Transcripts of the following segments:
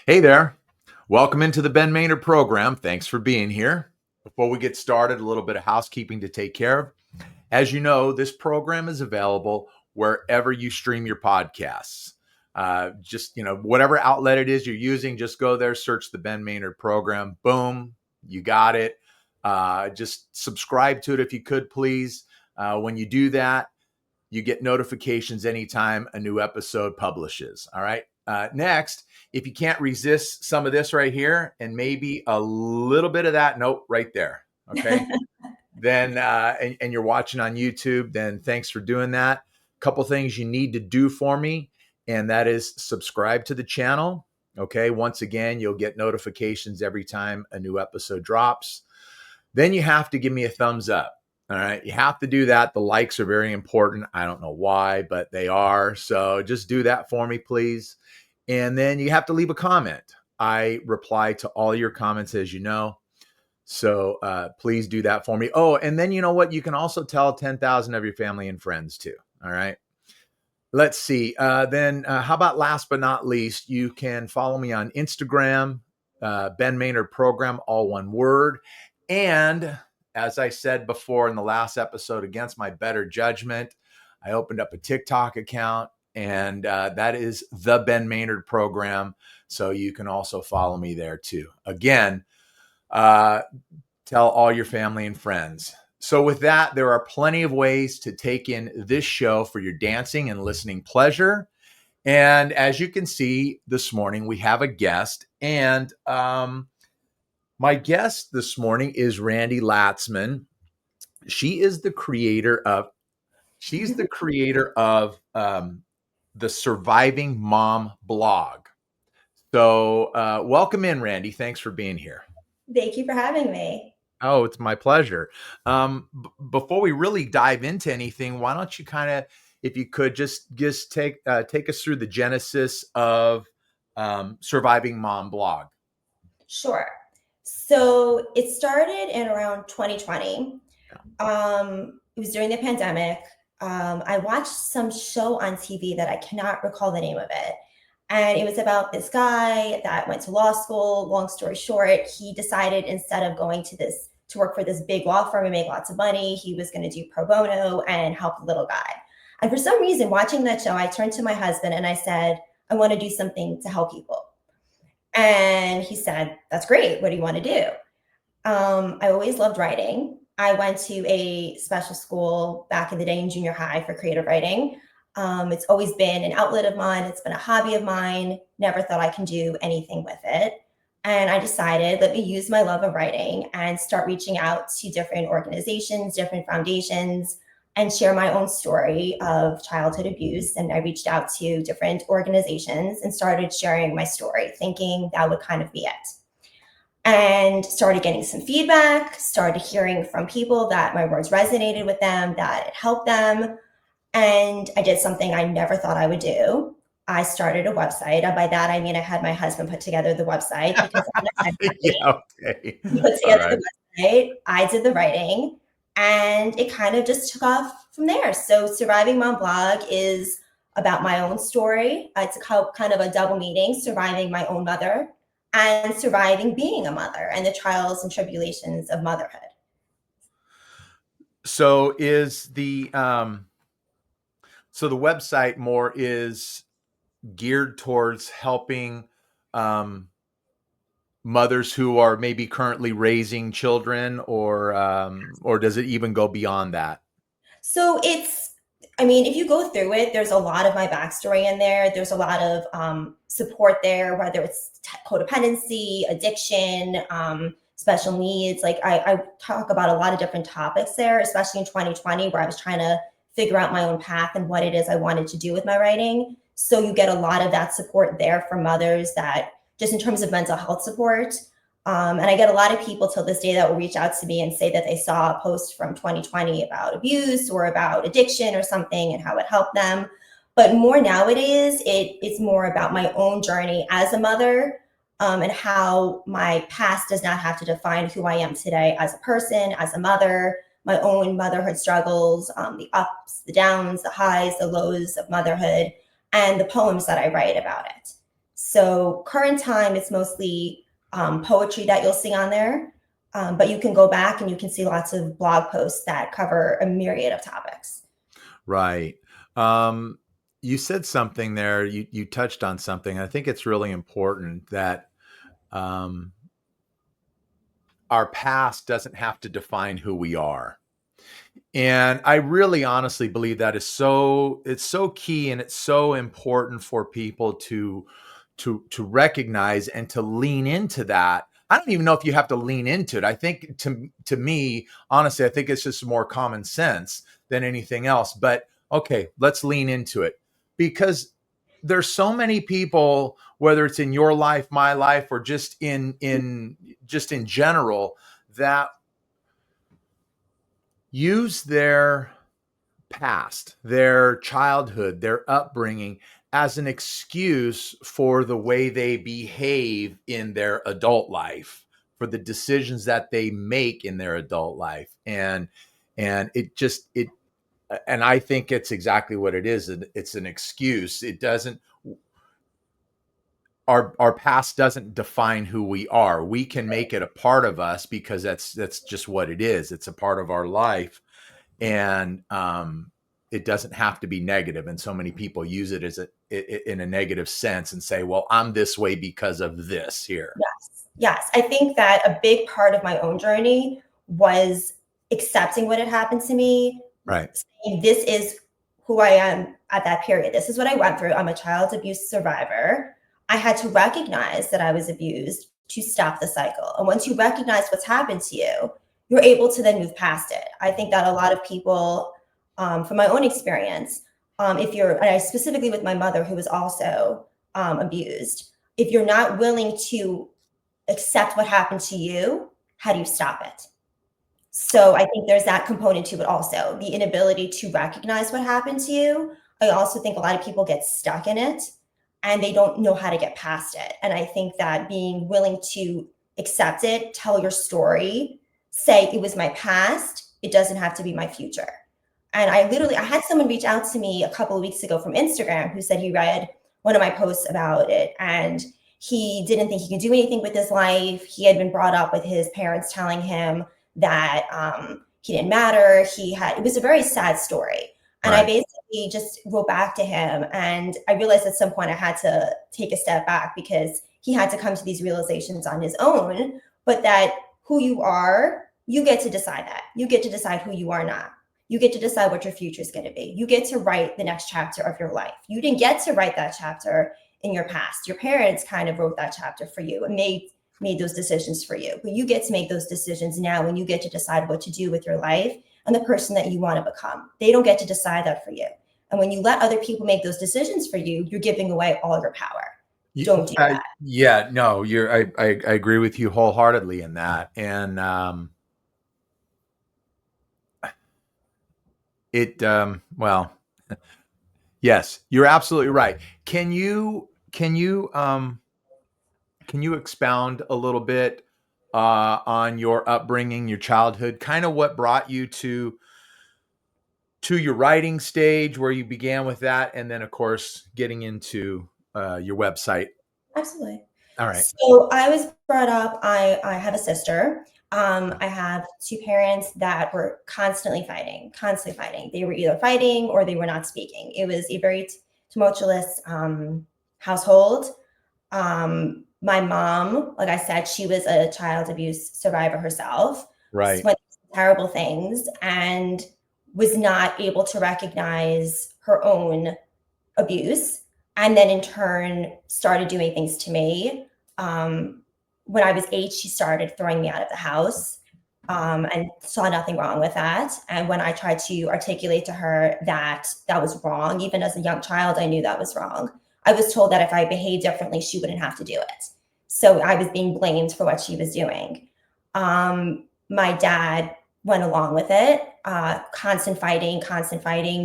Hey there. Welcome into the Ben Maynard program. Thanks for being here. Before we get started, a little bit of housekeeping to take care of. As you know, this program is available wherever you stream your podcasts. Whatever outlet it is you're using, just go there, search the Ben Maynard program. Boom, you got it. Just subscribe to it if you could, please. When you do that, you get notifications anytime a new episode publishes. All right. Next, if you can't resist some of this right here and maybe a little bit of that, nope, right there. Okay. Then, and you're watching on YouTube, then thanks for doing that. A couple things you need to do for me, and that is subscribe to the channel. Okay. Once again, you'll get notifications every time a new episode drops. Then you have to give me a thumbs up. All right. You have to do that. The likes are very important. I don't know why, but they are. So just do that for me, please. And then you have to leave a comment. I reply to all your comments, as you know. So please do that for me. Oh, and then you know what? You can also tell 10,000 of your family and friends too. All right. Let's see. Then how about last but not least, you can follow me on Instagram, Ben Maynard Program, all one word. And as I said before in the last episode, against my better judgment, I opened up a TikTok account, and that is the Ben Maynard Program. So you can also follow me there too. Again, tell all your family and friends. So with that, there are plenty of ways to take in this show for your dancing and listening pleasure. And as you can see this morning, we have a guest, and my guest this morning is Randi Latzman. She's the creator of the Surviving Mom blog. So welcome in, Randi. Thanks for being here. Thank you for having me. Oh, it's my pleasure. Before we really dive into anything, why don't you kind of, if you could, just take us through the genesis of Surviving Mom blog. Sure. So it started in around 2020. It was during the pandemic. I watched some show on TV that I cannot recall the name of it. And it was about this guy that went to law school. Long story short, he decided instead of going to work for this big law firm and make lots of money, he was going to do pro bono and help the little guy. And for some reason, watching that show, I turned to my husband and I said, I want to do something to help people. And he said, that's great. What do you want to do? I always loved writing. I went to a special school back in the day in junior high for creative writing. It's always been an outlet of mine. It's been a hobby of mine. Never thought I can do anything with it. And I decided, let me use my love of writing and start reaching out to different organizations, different foundations, and share my own story of childhood abuse. And I reached out to different organizations and started sharing my story, thinking that would kind of be it. And started getting some feedback, started hearing from people that my words resonated with them, that it helped them. And I did something I never thought I would do. I started a website. And by that, I mean, I had my husband put together the website because Yeah, okay. he put All together right. the website. I did the writing, and it kind of just took off from there. So Surviving Mom blog is about my own story. It's kind of a double meaning, surviving my own mother and surviving being a mother and the trials and tribulations of motherhood. So is the website more is geared towards helping mothers who are maybe currently raising children, or does it even go beyond that? So I mean, if you go through it, there's a lot of my backstory in there. There's a lot of support there, whether it's codependency, addiction, special needs. Like I talk about a lot of different topics there, especially in 2020, where I was trying to figure out my own path and what it is I wanted to do with my writing. So you get a lot of that support there for mothers, that just in terms of mental health support. And I get a lot of people till this day that will reach out to me and say that they saw a post from 2020 about abuse or about addiction or something and how it helped them. But more nowadays, it's more about my own journey as a mother, and how my past does not have to define who I am today as a person, as a mother, my own motherhood struggles, the ups, the downs, the highs, the lows of motherhood, and the poems that I write about it. So current time is mostly poetry that you'll see on there. But you can go back and you can see lots of blog posts that cover a myriad of topics. Right. You said something there. You touched on something. I think it's really important that um, our past doesn't have to define who we are. And I really honestly believe that it's so key and it's so important for people to recognize and to lean into that. I don't even know if you have to lean into it. I think to me, honestly, I think it's just more common sense than anything else. But okay, let's lean into it because there's so many people, whether it's in your life, my life, or just in general, that use their past, their childhood, their upbringing as an excuse for the way they behave in their adult life, for the decisions that they make in their adult life. And and I think it's exactly what it is. It's an excuse. It doesn't our past doesn't define who we are. We can make it a part of us because that's just what it is. It's a part of our life. And it doesn't have to be negative. And so many people use it in a negative sense and say, well, I'm this way because of this here. Yes. Yes. I think that a big part of my own journey was accepting what had happened to me, Right. saying, this is who I am at that period. This is what I went through. I'm a child abuse survivor. I had to recognize that I was abused to stop the cycle. And once you recognize what's happened to you, you're able to then move past it. I think that a lot of people, from my own experience, if you're, and I specifically with my mother, who was also abused, if you're not willing to accept what happened to you, how do you stop it? So I think there's that component to it also, the inability to recognize what happened to you. I also think a lot of people get stuck in it and they don't know how to get past it. And I think that being willing to accept it, tell your story, say it was my past, it doesn't have to be my future. And I had someone reach out to me a couple of weeks ago from Instagram who said he read one of my posts about it and he didn't think he could do anything with his life. He had been brought up with his parents telling him that he didn't matter. It was a very sad story. And I basically just wrote back to him. And I realized at some point I had to take a step back because he had to come to these realizations on his own, but that who you are, you get to decide that. You get to decide who you are not. You get to decide what your future is going to be. You get to write the next chapter of your life. You didn't get to write that chapter in your past. Your parents kind of wrote that chapter for you and made those decisions for you. But you get to make those decisions now when you get to decide what to do with your life and the person that you want to become. They don't get to decide that for you. And when you let other people make those decisions for you, you're giving away all your power. Don't do that. Yeah, no, I agree with you wholeheartedly in that. And well, yes, you're absolutely right. Can you expound a little bit on your upbringing, your childhood, kind of what brought you to your writing stage, where you began with that, and then of course getting into your website? Absolutely. All right. So I was brought up, I have a sister. I have two parents that were constantly fighting, constantly fighting. They were either fighting or they were not speaking. It was a very tumultuous household. My mom, like I said, she was a child abuse survivor herself. Right. Went through terrible things and was not able to recognize her own abuse. And then in turn started doing things to me. When I was 8, she started throwing me out of the house and saw nothing wrong with that. And when I tried to articulate to her that that was wrong, even as a young child, I knew that was wrong. I was told that if I behaved differently, she wouldn't have to do it. So I was being blamed for what she was doing. My dad went along with it, constant fighting,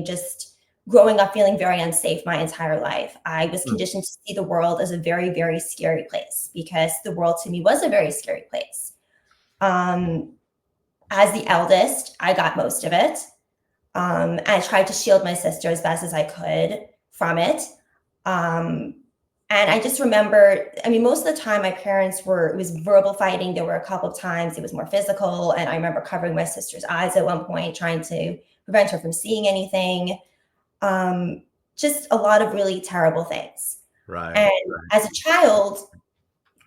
just growing up feeling very unsafe my entire life. I was conditioned to see the world as a very, very scary place because the world to me was a very scary place. As the eldest, I got most of it. I tried to shield my sister as best as I could from it. And I just remember, I mean, most of the time my parents it was verbal fighting. There were a couple of times it was more physical. And I remember covering my sister's eyes at one point, trying to prevent her from seeing anything. Um, just a lot of really terrible things. Right. And Right. as a child,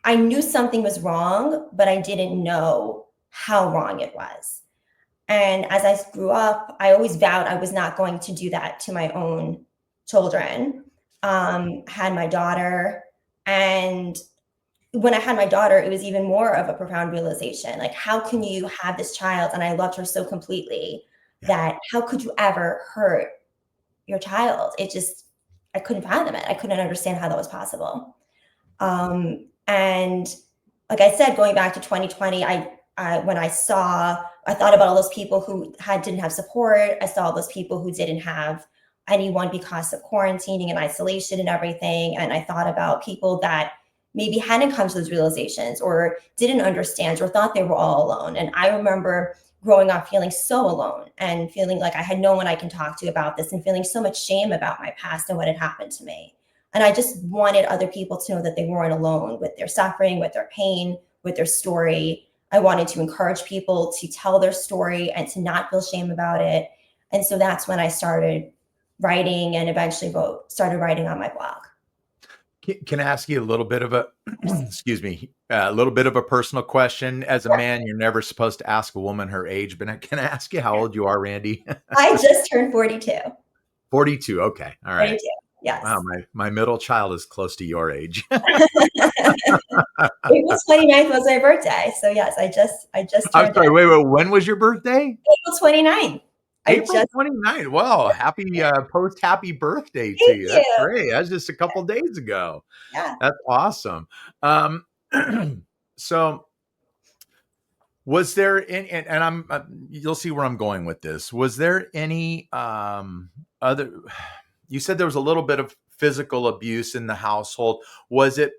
I knew something was wrong, but I didn't know how wrong it was. And as I grew up, I always vowed I was not going to do that to my own children. Had my daughter, and when I had my daughter, it was even more of a profound realization. Like, how can you have this child? And I loved her so completely Yeah. that how could you ever hurt your child? I couldn't fathom it. I couldn't understand how that was possible. And like I said, going back to 2020, when I thought about all those people who didn't have support. I saw those people who didn't have anyone because of quarantining and isolation and everything. And I thought about people that maybe hadn't come to those realizations or didn't understand or thought they were all alone. And I remember growing up feeling so alone and feeling like I had no one I can talk to about this and feeling so much shame about my past and what had happened to me. And I just wanted other people to know that they weren't alone with their suffering, with their pain, with their story. I wanted to encourage people to tell their story and to not feel shame about it. And so that's when I started writing and eventually started writing on my blog. Can I ask you a little bit of a, excuse me, a little bit of a personal question? As a Sure. man, you're never supposed to ask a woman her age, but can I ask you how old you are, Randy? I just turned 42. 42. Okay. All right. 42. Yes. Wow. My middle child is close to your age. April 29th was my birthday. So yes, I just I'm turned sorry. it. Wait. When was your birthday? April 29th. I April just 29th. Well, happy post happy birthday to Thank you. That's you. great. That's just a couple days ago. Yeah. That's awesome. Um, so was there any, and I'm you'll see where I'm going with this. Was there any other, you said there was a little bit of physical abuse in the household. Was it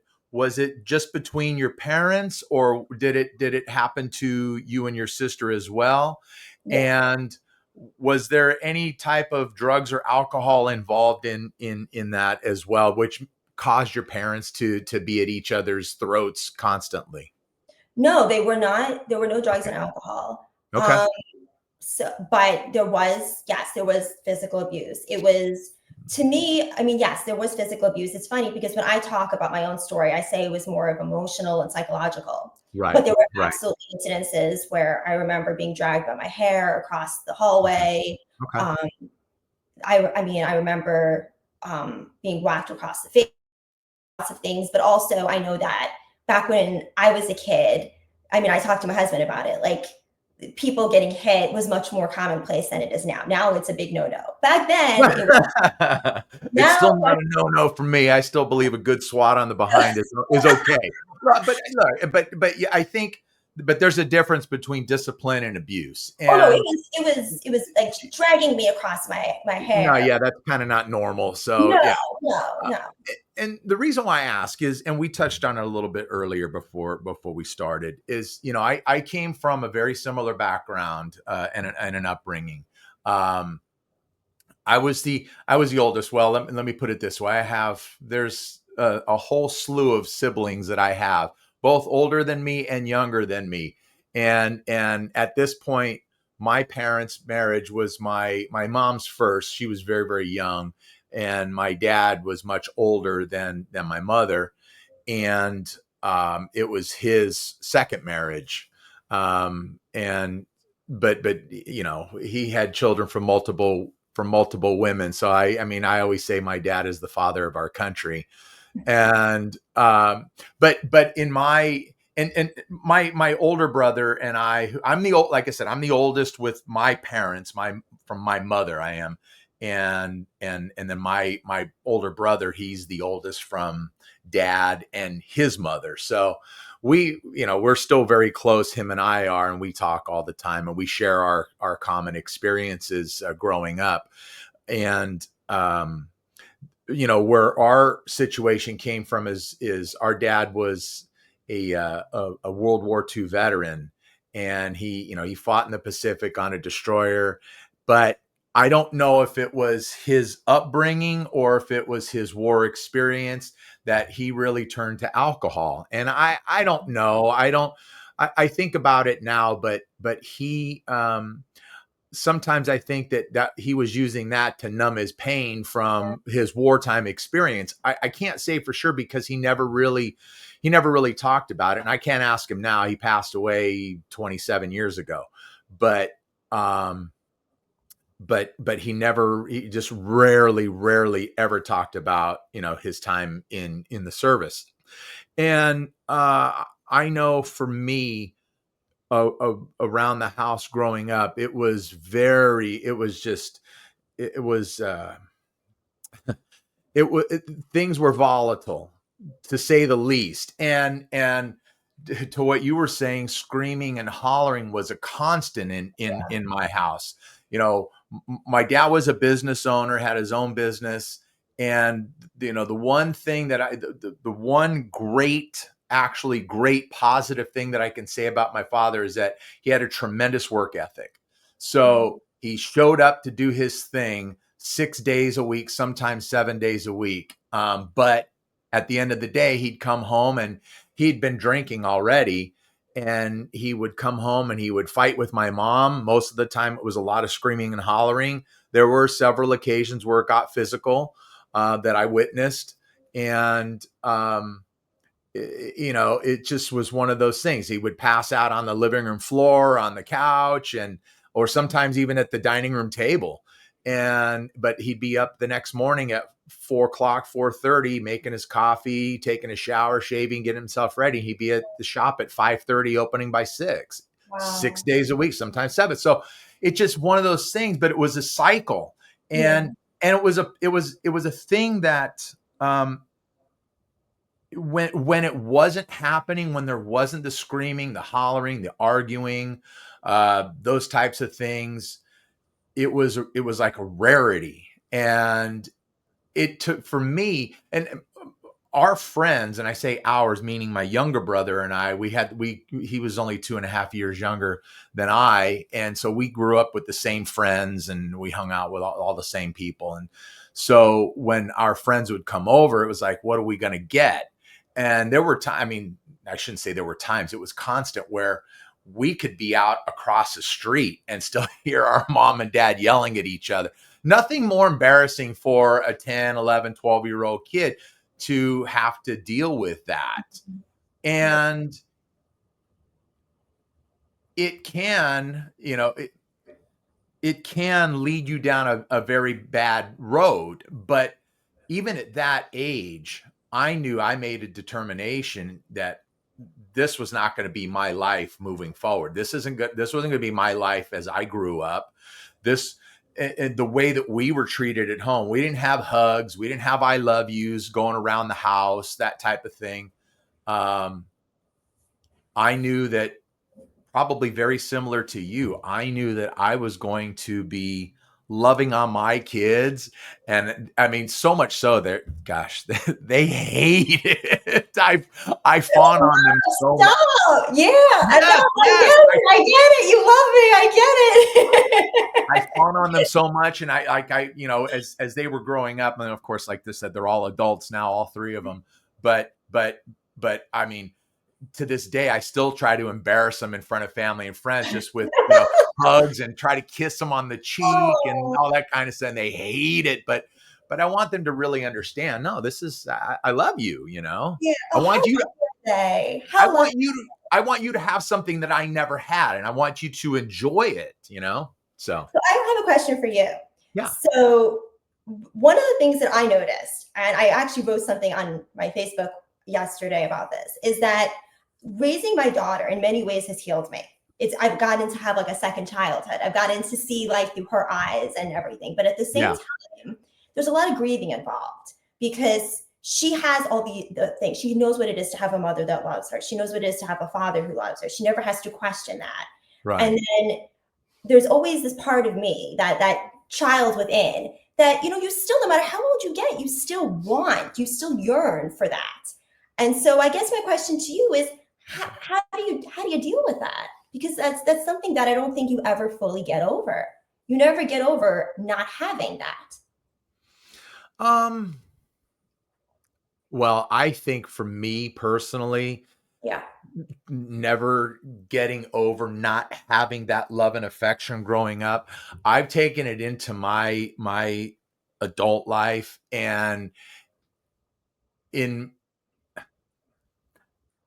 just between your parents, or did it happen to you and your sister as well? Yeah. And was there any type of drugs or alcohol involved in that as well, which caused your parents to be at each other's throats constantly? No, they were not. There were no drugs Okay. and alcohol. Okay. Um, but there was physical abuse. It was, to me, I mean, yes, there was physical abuse. It's funny because when I talk about my own story, I say it was more of emotional and psychological. But Right. there were Right. absolutely incidences where I remember being dragged by my hair across the Okay. hallway. Okay. Um, I mean, I remember being whacked across the face, lots of things. But also, I know that back when I was a kid, I mean, I talked to my husband about it. Like, people getting hit was much more commonplace than it is now. Now it's a big no-no. Back then, it was It's now. still not a no-no for me. I still believe a good swat on the behind is okay. Well, but look, but yeah, I think, but there's a difference between discipline and abuse. Oh no, And it was like dragging me across my no, hair. yeah, that's kind of not normal. So No, yeah. no, Uh, no. and the reason why I ask is, and we touched on it a little bit earlier before we started, is, I came from a very similar background and an upbringing. Um, I was the oldest. Well, let me put it this way: there's a whole slew of siblings that I have, both older than me and younger than me, and at this point, my parents' marriage was my mom's first. She was very very young, and my dad was much older than my mother, and it was his second marriage, and but he had children from multiple women. So I mean I always say my dad is the father of our country, and but in my and my older brother and I'm the old, like I said, I'm the oldest with my parents, from my mother I am, and then my older brother, he's the oldest from dad and his mother. So we're still very close, him and I are, and we talk all the time, and we share our common experiences growing up. And where our situation came from is our dad was a World War II veteran, and he fought in the Pacific on a destroyer, but I don't know if it was his upbringing or if it was his war experience that he really turned to alcohol. And I don't know. I think about it now, but he sometimes I think that he was using that to numb his pain from his wartime experience. I can't say for sure because he never really talked about it. And I can't ask him now. He passed away 27 years ago. But um but he just rarely ever talked about, his time in the service. And I know for me, around the house growing up, it was just it was it was things were volatile, to say the least. And to what you were saying, screaming and hollering was a constant in my house. My dad was a business owner, had his own business. And the one thing that the one great positive thing that I can say about my father is that he had a tremendous work ethic. So he showed up to do his thing 6 days a week, sometimes 7 days a week. But at the end of the day, he'd come home and he'd been drinking already. And he would come home and he would fight with my mom. Most of the time, it was a lot of screaming and hollering. There were several occasions where it got physical, that I witnessed. And, it just was one of those things. He would pass out on the living room floor, on the couch, or sometimes even at the dining room table. But he'd be up the next morning at 4 o'clock, 4:30, making his coffee, taking a shower, shaving, getting himself ready. He'd be at the shop at 5:30, opening by 6, Wow. 6 days a week, sometimes 7. So it's just one of those things, but it was a cycle. Yeah. And it was a thing that, when it wasn't happening, when there wasn't the screaming, the hollering, the arguing, those types of things, it was like a rarity. And it took for me and our friends, and I say ours, meaning my younger brother and I, he was only 2.5 years younger than I. And so we grew up with the same friends and we hung out with all the same people. And so when our friends would come over, it was like, what are we going to get? And there were times, I mean, I shouldn't say there were times, it was constant where we could be out across the street and still hear our mom and dad yelling at each other. Nothing more embarrassing for a 10, 11, 12-year-old kid to have to deal with that. And it can, it can lead you down a very bad road. But even at that age, I knew I made a determination that this was not going to be my life moving forward. This wasn't going to be my life as I grew up. This and the way that we were treated at home. We didn't have hugs. We didn't have I love yous going around the house, that type of thing. Um, I knew that, probably very similar to you, I knew that I was going to be loving on my kids. And I mean, so much so that, gosh, they hate it. I fawn on them so much. Stop. Yeah. Yes, I yes. get it. I get it. You love me. I get I it. fawn on them so much. And as they were growing up, and of course, like this said, they're all adults now, all three of them. But I mean, to this day, I still try to embarrass them in front of family and friends, just with hugs, and try to kiss them on the cheek and Oh, all that kind of stuff. And they hate it, but I want them to really understand. No, this is I love you. yeah. I Oh, how want you to lovely. I How lovely. want you to I want you to have something that I never had, and I want you to enjoy it. So So I have a question for you. yeah, So one of the things that I noticed, and I actually wrote something on my Facebook yesterday about this, is that raising my daughter in many ways has healed me. I've gotten to have like a second childhood. I've gotten to see life through her eyes and everything. But at the same yeah, time, there's a lot of grieving involved because she has all the things. She knows what it is to have a mother that loves her. She knows what it is to have a father who loves her. She never has to question that. And right. then there's always this part of me, that child within, that you still, no matter how old you get, you still yearn for that. And so I guess my question to you is, how do you deal with that? Because that's something that I don't think you ever fully get over. you never get over not having that. Um, well, I think for me personally, Yeah. never getting over not having that love and affection growing up, I've taken it into my adult life, and in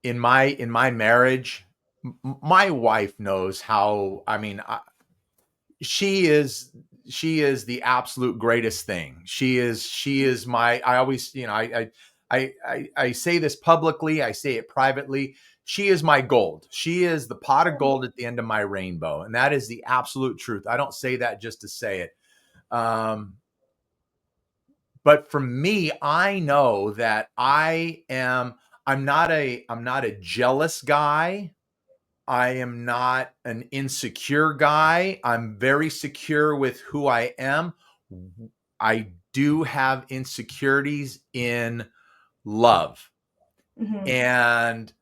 in my marriage, my wife knows how. I mean, she is she is the absolute greatest thing. She is my. I always, I say this publicly, I say it privately. She is my gold. She is the pot of gold at the end of my rainbow, and that is the absolute truth. I don't say that just to say it. Um, but for me, I know that I'm not a jealous guy. I am not an insecure guy. I'm very secure with who I am. I do have insecurities in love. Mm-hmm. And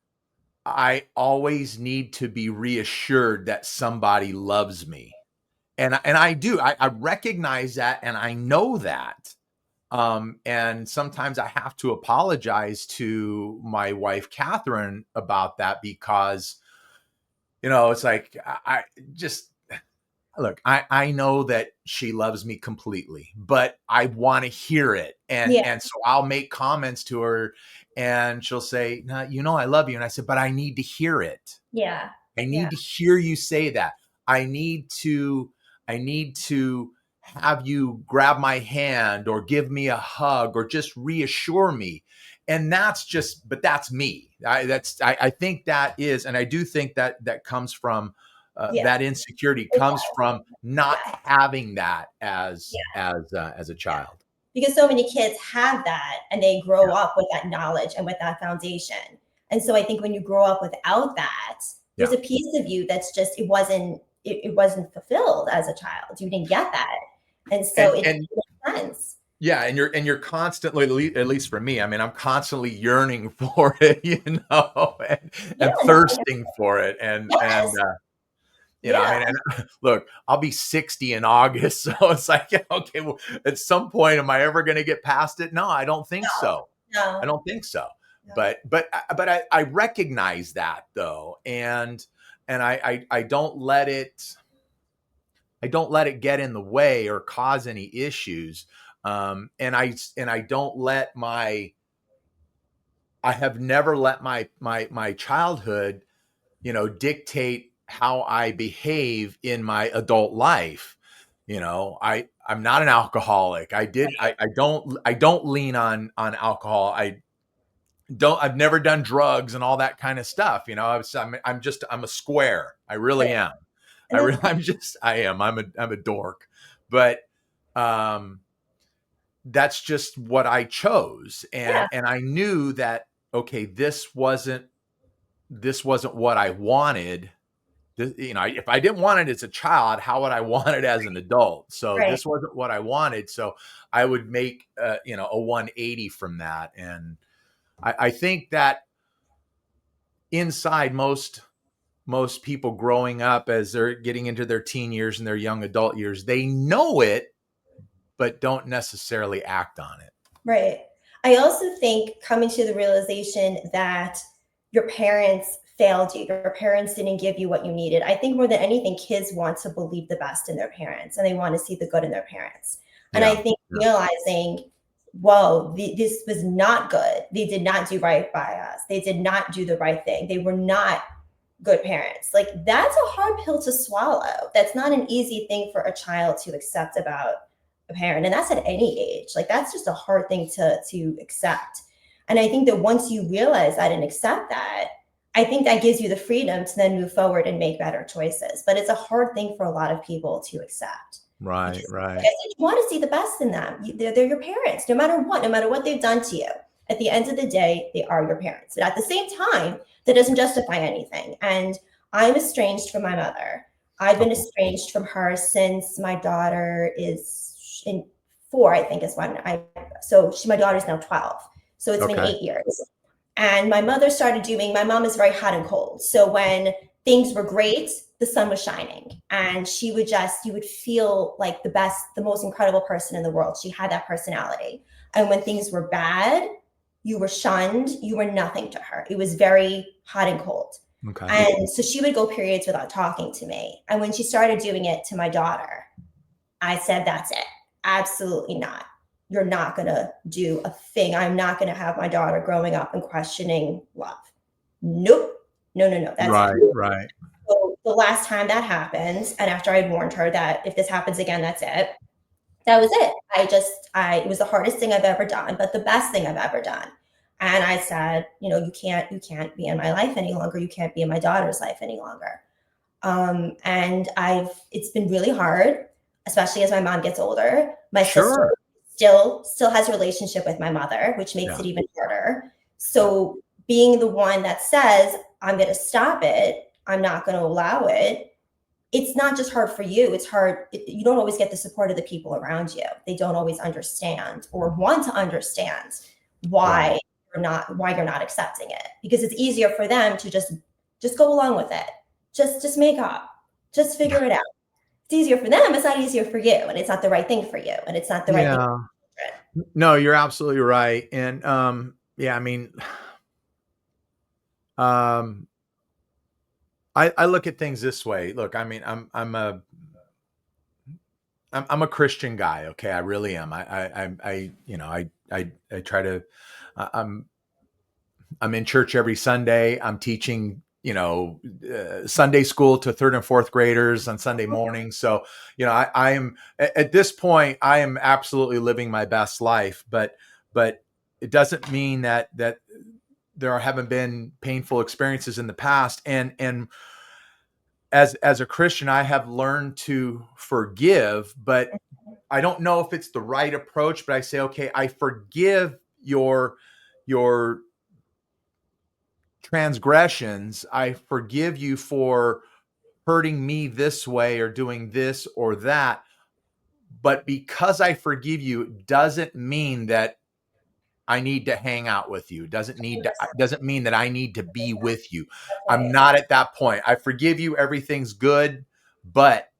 I always need to be reassured that somebody loves me. And I do. I recognize that and I know that. And sometimes I have to apologize to my wife, Catherine, about that because it's like I just look, I know that she loves me completely, but I want to hear it. And Yeah. and so I'll make comments to her and she'll say, "No, I love you." And I said, "But I need to hear it. Yeah. I Yeah. need to hear you say that. I need to have you grab my hand or give me a hug or just reassure me." And that's me. I think that is, and I do think that comes from Yeah. that insecurity It comes does. from not Yeah. having that as Yeah. as a Yeah. child. Because so many kids have that and they grow up with that knowledge and with that foundation. And so I think when you grow up without that, there's Yeah. a piece of you that's just it wasn't fulfilled as a child. You didn't get that. And so And it and makes sense. Yeah, and you're constantly, at least for me, I mean, I'm constantly yearning for it, and, Yeah, and no, thirsting for it, and yes. I Yeah. mean, and look, I'll be 60 in August, so it's like, yeah, okay, well, at some point, am I ever going to get past it? No, I don't think No. so. I No. don't think so. No. But I recognize that though, and I don't let it get in the way or cause any issues. And I don't let my I have never let my childhood, dictate how I behave in my adult life. I'm not an alcoholic. I don't lean on alcohol. I've never done drugs and all that kind of stuff. I'm a square. I really Right. am. And that's I am. I'm a dork. But um that's just what I chose. yeah. And I knew that, okay, this wasn't what I wanted. If I didn't want it as a child, how would I want it as an adult? So Right. this wasn't what I wanted. So I would make a 180 from that. And I think that inside most people growing up as they're getting into their teen years and their young adult years, they know it, but don't necessarily act on it. Right. I also think coming to the realization that your parents failed you, your parents didn't give you what you needed. I think more than anything, kids want to believe the best in their parents and they want to see the good in their parents. And I Yeah. think Yeah. realizing, whoa, this was not good. They did not do right by us. They did not do the right thing. They were not good parents. Like that's a hard pill to swallow. That's not an easy thing for a child to accept about a parent. And that's at any age. Like that's just a hard thing to accept. And I think that once you realize that and accept that, I think that gives you the freedom to then move forward and make better choices. But it's a hard thing for a lot of people to accept. Right. Because like Right. I said, you want to see the best in them. They're your parents, no matter what they've done to you. At the end of the day, they are your parents. But at the same time, that doesn't justify anything. And I'm estranged from my mother. I've been Okay. estranged from her since my daughter is in 4, I think is when my daughter's now 12. So it's been Okay. 8 years. And my mom is very hot and cold. So when things were great, the the sun was shining, and you would feel like the most incredible person in the world. She had that personality. And when things were bad, you were shunned, you were nothing to her. It was very hot and cold. Okay. And so she would go periods without talking to me. And when she started doing it to my daughter, I said, that's it. Absolutely not. You're not going to do a thing. I'm not going to have my daughter growing up and questioning love. Nope. No. That's Right, it. right. So the last time that happened, and after I warned her that if this happens again, that's it. That was it. It was the hardest thing I've ever done, but the best thing I've ever done. And I said, you can't be in my life any longer. You can't be in my daughter's life any longer. And it's been really hard, especially as my mom gets older. My sister still has a relationship with my mother, which makes it even harder. So being the one that says, I'm going to stop it, I'm not going to allow it, it's not just hard for you. It's hard. You don't always get the support of the people around you. They don't always understand or want to understand why you're not accepting it, because it's easier for them to just go along with it. Just make up, just figure it out. It's easier for them. It's not easier for you, and it's not the right thing for you, and it's not the right thing for children. No, you're absolutely right. And I mean, I look at things this way. Look, I mean, I'm a Christian guy. Okay. I really am. I try to, I'm in church every Sunday. I'm teaching, Sunday school to 3rd and 4th graders on Sunday morning. So, I am at this point, I am absolutely living my best life, but it doesn't mean that there haven't been painful experiences in the past. And as a Christian, I have learned to forgive, but I don't know if it's the right approach, but I say, okay, I forgive your transgressions. I forgive you for hurting me this way or doing this or that. But because I forgive you doesn't mean that I need to hang out with you. Doesn't mean that I need to be with you. I'm not at that point. I forgive you. Everything's good, but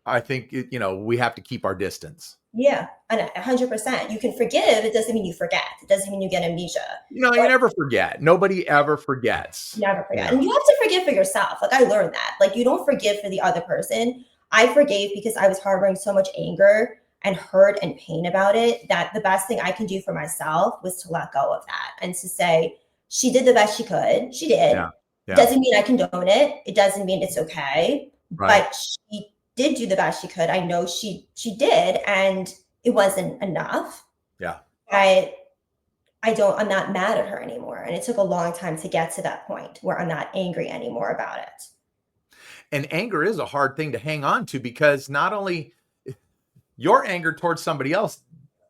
I think we have to keep our distance. Yeah, and 100%. You can forgive. It doesn't mean you forget. It doesn't mean you get amnesia. You never forget. Nobody ever forgets. Never forget. And you have to forgive for yourself. Like, I learned that. Like, you don't forgive for the other person. I forgave because I was harboring so much anger and hurt and pain about it, that the best thing I can do for myself was to let go of that and to say, she did the best she could. She did. Yeah. It doesn't mean I condone it. It doesn't mean it's okay. Right. But she did do the best she could. I know she did, and it wasn't enough. Yeah. I'm not mad at her anymore. And it took a long time to get to that point where I'm not angry anymore about it. And anger is a hard thing to hang on to, because not only your anger towards somebody else,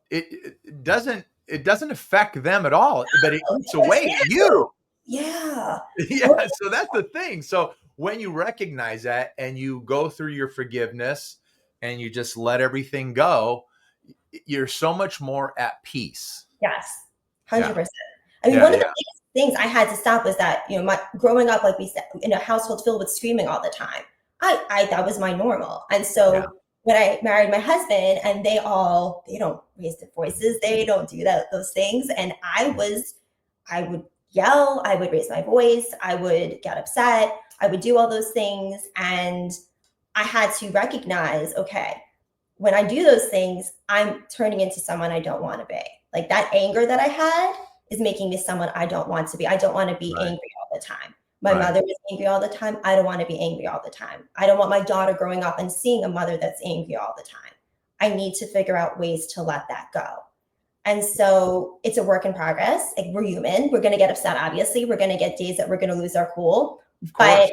it doesn't affect them at all, but it eats away at you. Yeah. Yeah. So that's the thing. So when you recognize that and you go through your forgiveness and you just let everything go, you're so much more at peace. Yes. 100%. I mean, one of the biggest things I had to stop was that, growing up, like we said, in a household filled with screaming all the time, that was my normal. And so when I married my husband, and they don't raise their voices, they don't do those things. And I would yell, I would raise my voice, I would get upset, I would do all those things. And I had to recognize, okay, when I do those things, I'm turning into someone I don't want to be. Like, that anger that I had is making me someone I don't want to be. I don't want to be angry all the time. My mother was angry all the time. I don't want to be angry all the time. I don't want my daughter growing up and seeing a mother that's angry all the time. I need to figure out ways to let that go. And so it's a work in progress. Like, we're human. We're going to get upset, obviously. We're going to get days that we're going to lose our cool. But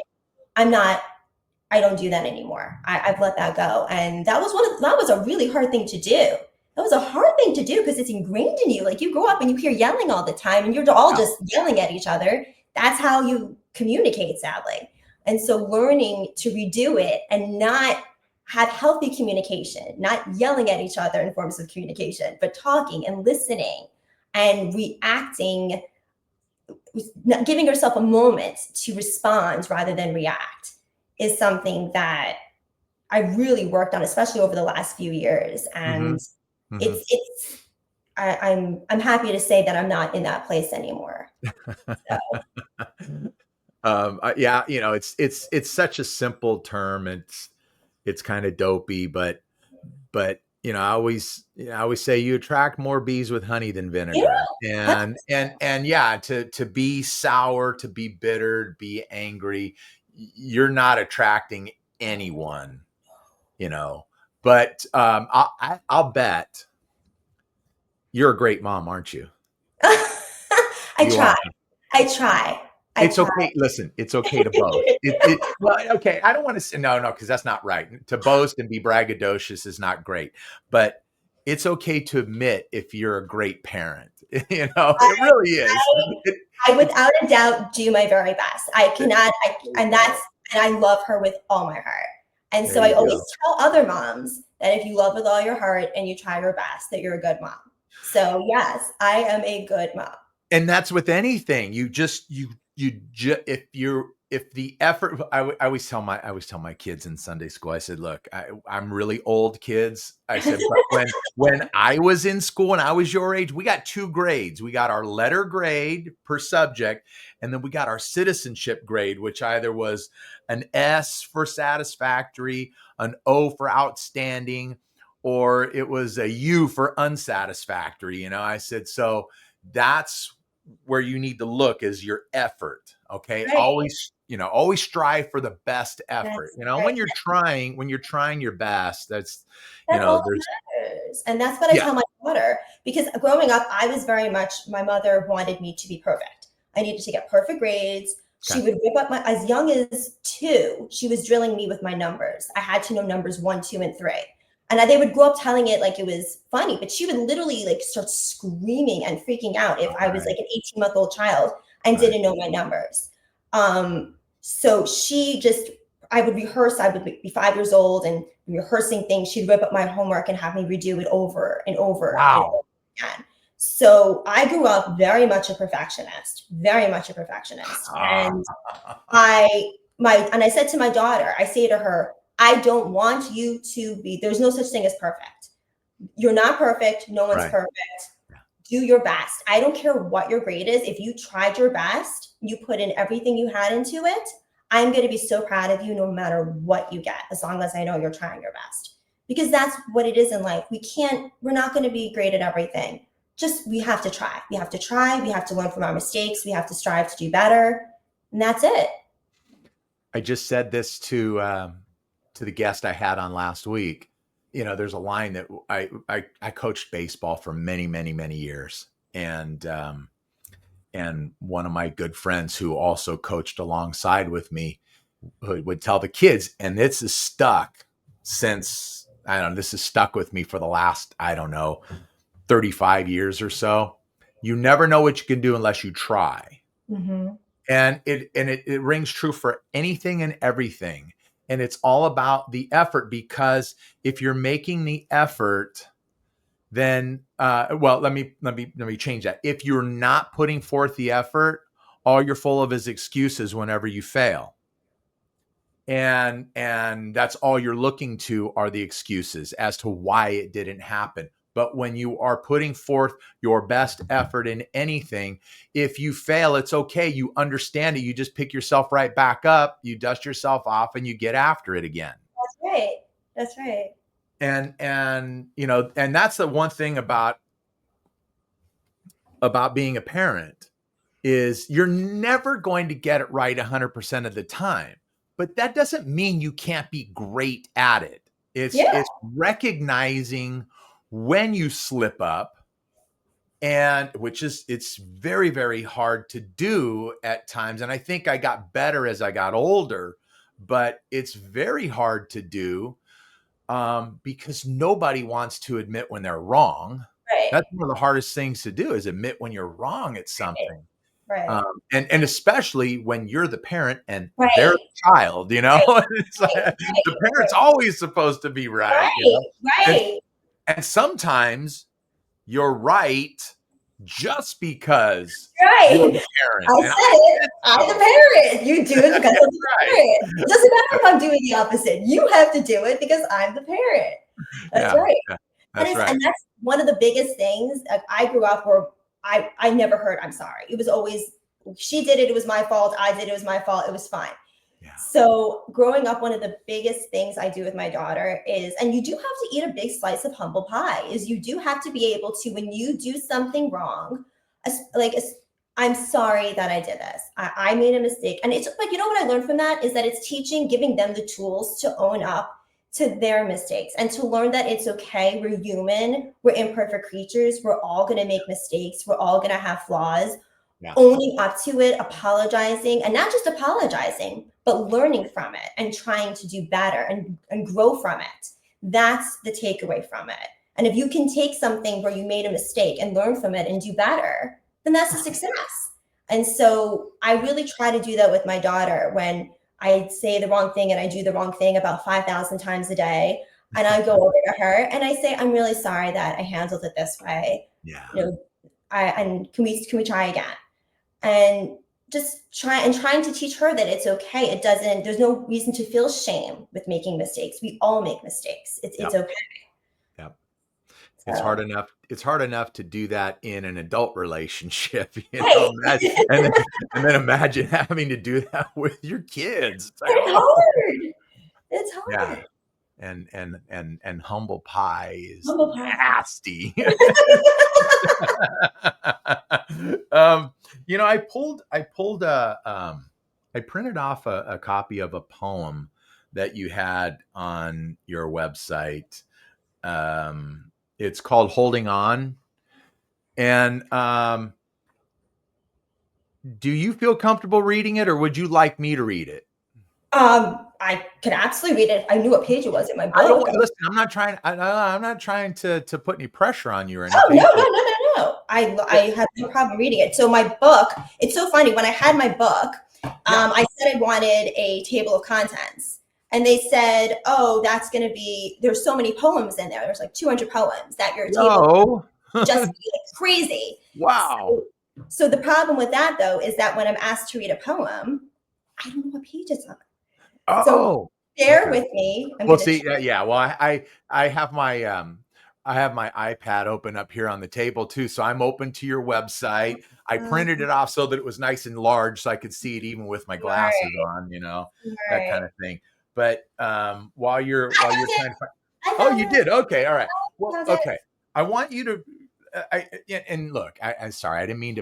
I don't do that anymore. I've let that go. And that was a really hard thing to do. That was a hard thing to do because it's ingrained in you. Like, you grow up and you hear yelling all the time and you're all just yelling at each other. That's how you communicate, sadly. And so learning to redo it and not have healthy communication, not yelling at each other in forms of communication, but talking and listening and reacting, giving yourself a moment to respond rather than react, is something that I really worked on, especially over the last few years. Mm-hmm. And Mm-hmm. it's I'm happy to say that I'm not in that place anymore. So Yeah, it's such a simple term. It's kind of dopey, but I always say you attract more bees with honey than yeah, vinegar. And yeah, to be sour, to be bitter, to be angry, you're not attracting anyone, you know. But I'll bet you're a great mom, aren't you? I You try. are. I try. I It's try. okay. Listen, it's okay to boast. Well, okay. I don't want to say no, because that's not right. To boast and be braggadocious is not great, but it's okay to admit if you're a great parent. It really is. I It's without a doubt do my very best. I cannot, there you and go. I love her with all my heart. And There so I you always go. tell other moms that if you love with all your heart and you try your best, that you're a good mom. So yes, I am a good mom. And that's with anything. If the effort, I always tell my kids in Sunday school, I said, look, I'm really old, kids. I said, but when I was in school and I was your age, we got 2 grades. We got our letter grade per subject, and then we got our citizenship grade, which either was an S for satisfactory, an O for outstanding, or it was a U for unsatisfactory. I said, so that's where you need to look is your effort. Okay. Right. Always strive for the best effort. That's right. When you're trying your best, That's all there's, that matters. And that's what I yeah. tell my daughter because growing up, I was very much, my mother wanted me to be perfect. I needed to get perfect grades. She Okay. would whip up as young as 2, she was drilling me with my numbers. I had to know numbers 1, 2, and 3. And they would grow up telling it like it was funny, but she would literally like start screaming and freaking out if All I was right. like an 18-month-old child and Right. didn't know my numbers. So she just I would rehearse. I would be 5 years old and rehearsing things. She'd rip up my homework and have me redo it over and over and Wow. over again. So I grew up very much a perfectionist, very much a perfectionist. Ah. And I said to my daughter, I say to her, I don't want you to be, there's no such thing as perfect. You're not perfect. No one's Right. perfect. Do your best. I don't care what your grade is. If you tried your best, you put in everything you had into it, I'm going to be so proud of you no matter what you get, as long as I know you're trying your best. Because that's what it is in life. We're not going to be great at everything. Just we have to try. We have to try. We have to learn from our mistakes. We have to strive to do better. And that's it. I just said this to the guest I had on last week. There's a line that I coached baseball for many, many, many years. And one of my good friends who also coached alongside with me would tell the kids, and this is stuck since, I don't know, this has stuck with me for the last, I don't know, 35 years or so. You never know what you can do unless you try. Mm-hmm. And it rings true for anything and everything. And it's all about the effort, because if you're making the effort, then well, let me change that. If you're not putting forth the effort, all you're full of is excuses whenever you fail. And that's all you're looking to are the excuses as to why it didn't happen. But when you are putting forth your best effort in anything, if you fail, it's okay. You understand it. You just pick yourself right back up, you dust yourself off, and you get after it again. That's right. That's right. And that's the one thing about being a parent is you're never going to get it right 100% of the time. But that doesn't mean you can't be great at it. It's Yeah. it's recognizing when you slip up, and it's very, very hard to do at times. And I think I got better as I got older, but it's very hard to do because nobody wants to admit when they're wrong. Right. That's one of the hardest things to do, is admit when you're wrong at Right. something. Right. And especially when you're the parent and they're Right. the child, Right. It's like, Right. the parent's always supposed to be right, Right. and Right. and sometimes you're right, just because you're Right. the parent. I And said I it. said I'm the so. parent. You do it because I'm the Right. parent. It doesn't matter if I'm doing the opposite. You have to do it because I'm the parent. That's Yeah. right. Yeah. And That's right. that's one of the biggest things. Like, I grew up where I never heard I'm sorry. It was always she did it, it was my fault. I did it, it was my fault. It was fine. Yeah. So growing up, one of the biggest things I do with my daughter is, and you do have to eat a big slice of humble pie, is you do have to be able to, when you do something wrong, I'm sorry that I did this. I made a mistake. And it's like, you know what I learned from that is that it's teaching, giving them the tools to own up to their mistakes and to learn that it's okay. We're human. We're imperfect creatures. We're all going to make mistakes. We're all going to have flaws. Yeah. Owning up to it, apologizing, and not just apologizing, but learning from it and trying to do better and grow from it. That's the takeaway from it. And if you can take something where you made a mistake and learn from it and do better, then that's a success. And so I really try to do that with my daughter. When I say the wrong thing and I do the wrong thing about 5,000 times a day, and I go over to her and I say, I'm really sorry that I handled it this way. Yeah. You know, and can we try again? And just trying to teach her that it's okay. There's no reason to feel shame with making mistakes. We all make mistakes. It's Yep. okay. Yep. It's hard So enough. It's hard enough to do that in an adult relationship, right. and then imagine having to do that with your kids. It's like, It's oh, hard. It's yeah. hard. And humble pie is Humble pie. nasty. I printed off a copy of a poem that you had on your website. It's called Holding On. And do you feel comfortable reading it, or would you like me to read it? I could absolutely read it. I knew what page it was in my I don't book. listen. I'm not trying. I'm not trying to put any pressure on you or Oh, no, anything. no, no, no, no. I have no problem reading it. So my book, it's so funny. When I had my book, Yeah. I said I wanted a table of contents. And they said, oh, that's going to be, there's so many poems in there. There's like 200 poems that your table No. just be like crazy. Wow. So the problem with that, though, is that when I'm asked to read a poem, I don't know what page it's on. So Oh. bear Okay. with me. I'm Well, going to see, yeah. Well, I have my iPad open up here on the table too, so I'm open to your website. I printed it off so that it was nice and large, so I could see it even with my glasses Right, on. That right. kind of thing. But while you're trying to find, I oh, found you it. did. Okay, all right. Well, I found it. okay. I want you to. And look, I'm sorry. I didn't mean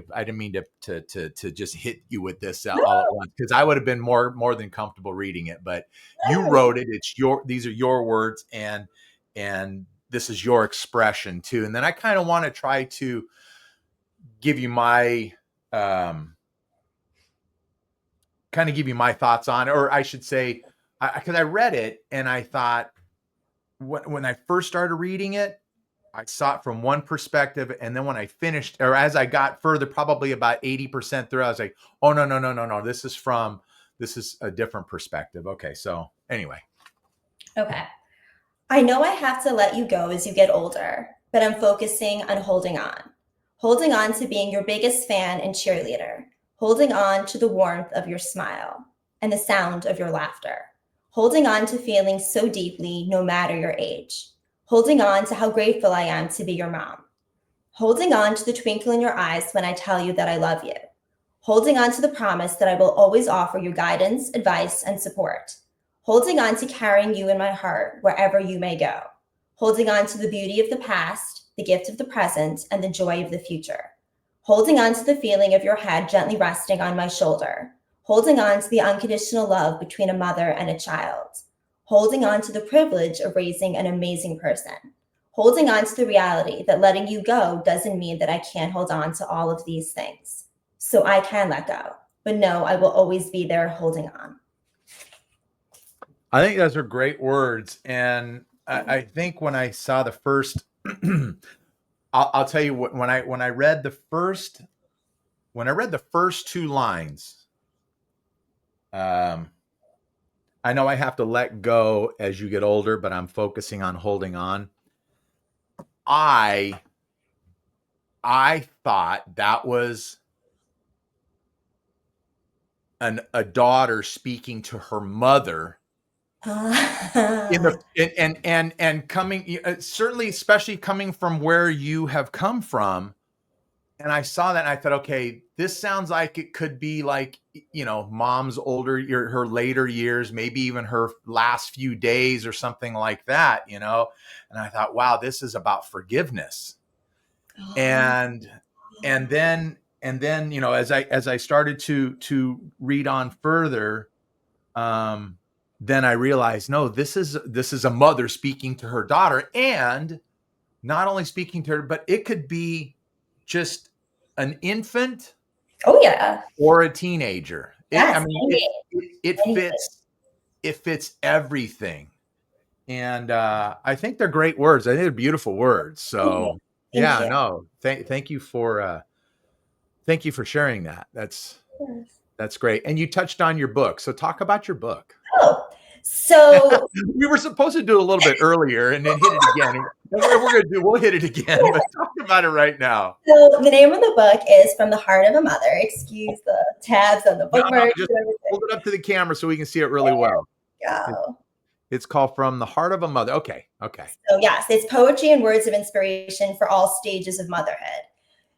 to just hit you with this all at once, because I would have been more than comfortable reading it. But you No. wrote it. These are your words, and this is your expression too. And then I kind of want to try to give you my give you my thoughts on it, or I should say, because I read it and I thought, when I first started reading it, I saw it from one perspective, and then when I finished, or as I got further, probably about 80% through, I was like, oh, no, no, no, no, no. This is a different perspective. Okay. So anyway. Okay. I know I have to let you go as you get older, but I'm focusing on holding on. Holding on to being your biggest fan and cheerleader. Holding on to the warmth of your smile and the sound of your laughter. Holding on to feeling so deeply, no matter your age. Holding on to how grateful I am to be your mom. Holding on to the twinkle in your eyes when I tell you that I love you. Holding on to the promise that I will always offer you guidance, advice, and support. Holding on to carrying you in my heart wherever you may go. Holding on to the beauty of the past, the gift of the present, and the joy of the future. Holding on to the feeling of your head gently resting on my shoulder. Holding on to the unconditional love between a mother and a child. Holding on to the privilege of raising an amazing person. Holding on to the reality that letting you go doesn't mean that I can't hold on to all of these things. So I can let go. But no, I will always be there holding on. I think those are great words. And I think when I saw the first, I'll tell you what, when I read the first two lines, I know I have to let go as you get older, but I'm focusing on holding on. I I thought that was a daughter speaking to her mother in Ah, the and coming certainly, especially coming from where you have come from. And I saw that and I thought, okay, this sounds like it could be like, mom's her later years, maybe even her last few days or something like that. And I thought, wow, this is about forgiveness. oh, And and then as I started to read on further, um then I realized, no, this is a mother speaking to her daughter, and not only speaking to her, but it could be just an infant oh yeah. or a teenager. I Yes, mean, any, it anything. fits everything. And I think they're great words. I think they're beautiful words. Thank you. So Thank yeah, you. no, thank you for sharing that. Yes. That's great. And you touched on your book. So talk about your book. Oh, so We were supposed to do a little bit earlier and then hit it again. And we'll hit it again, but talk about it right now. so the name of the book is From the Heart of a Mother. Excuse the tabs on the No, no, bookmarks just and everything. hold it up to the camera so we can see it really well. It, Go. it's called From the Heart of a Mother. Okay, okay. So yes, it's poetry and words of inspiration for all stages of motherhood.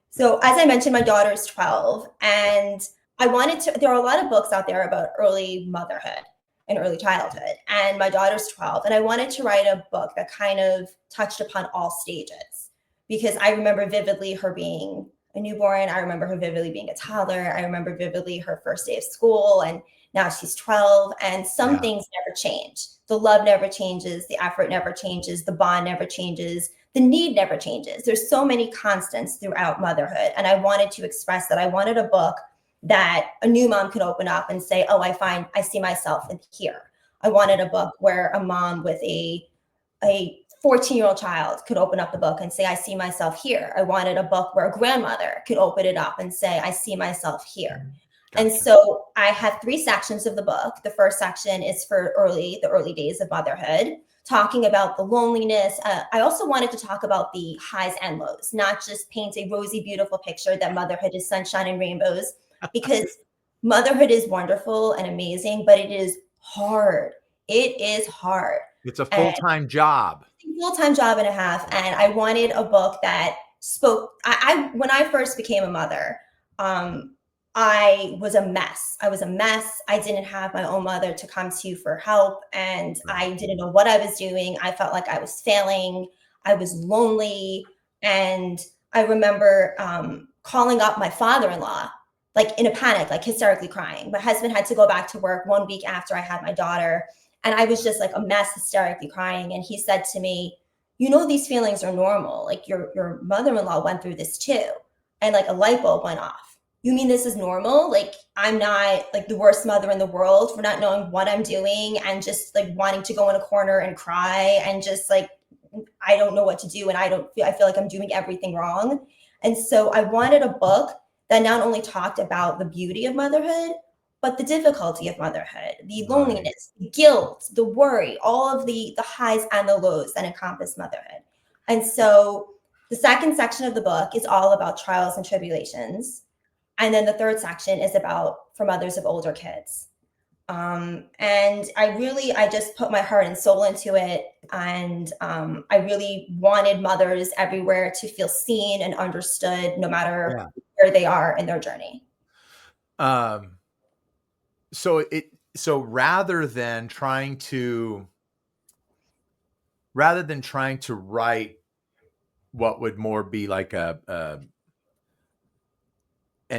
So as I mentioned, my daughter is 12, and there are a lot of books out there about early motherhood and early childhood. And my daughter's 12, and I wanted to write a book that kind of touched upon all stages, because I remember vividly her being a newborn. I remember her vividly being a toddler. I remember vividly her first day of school, and now she's 12, and some Yeah, things never change. The love never changes, the effort never changes, the bond never changes, the need never changes. There's so many constants throughout motherhood. And I wanted to express that. I wanted a book that a new mom could open up and say, oh, I see myself in here. I wanted a book where a mom with a 14-year-old child could open up the book and say, I see myself here. I wanted a book where a grandmother could open it up and say, I see myself here. And gotcha. so I have 3 sections of the book. The first section is for the early days of motherhood, talking about the loneliness. I also wanted to talk about the highs and lows, not just paint a rosy, beautiful picture that motherhood is sunshine and rainbows, because motherhood is wonderful and amazing, but it is hard. It is hard. It's a And full-time job. full-time job and a half, and I wanted a book that spoke. I when I first became a mother, um, I was a mess. I was a mess. I didn't have my own mother to come to for help, and Right. I didn't know what I was doing. I felt like I was failing. I was lonely, and I remember calling up my father-in-law, like in a panic, like hysterically crying. My husband had to go back to work 1 week after I had my daughter, and I was just like a mess, hysterically crying. And he said to me, you know, these feelings are normal. Like your mother-in-law went through this too. And like a light bulb went off. You mean this is normal? Like I'm not like the worst mother in the world for not knowing what I'm doing and just like wanting to go in a corner and cry and just like I don't know what to do and I feel like I'm doing everything wrong. And so I wanted a book that not only talked about the beauty of motherhood, but the difficulty of motherhood, the Right. loneliness, the guilt, the worry, all of the highs and the lows that encompass motherhood. And so the second section of the book is all about trials and tribulations. And then the third section is about for mothers of older kids. And I just put my heart and soul into it. And I really wanted mothers everywhere to feel seen and understood, no matter Yeah. where they are in their journey. Um, so rather than trying to write what would more be like an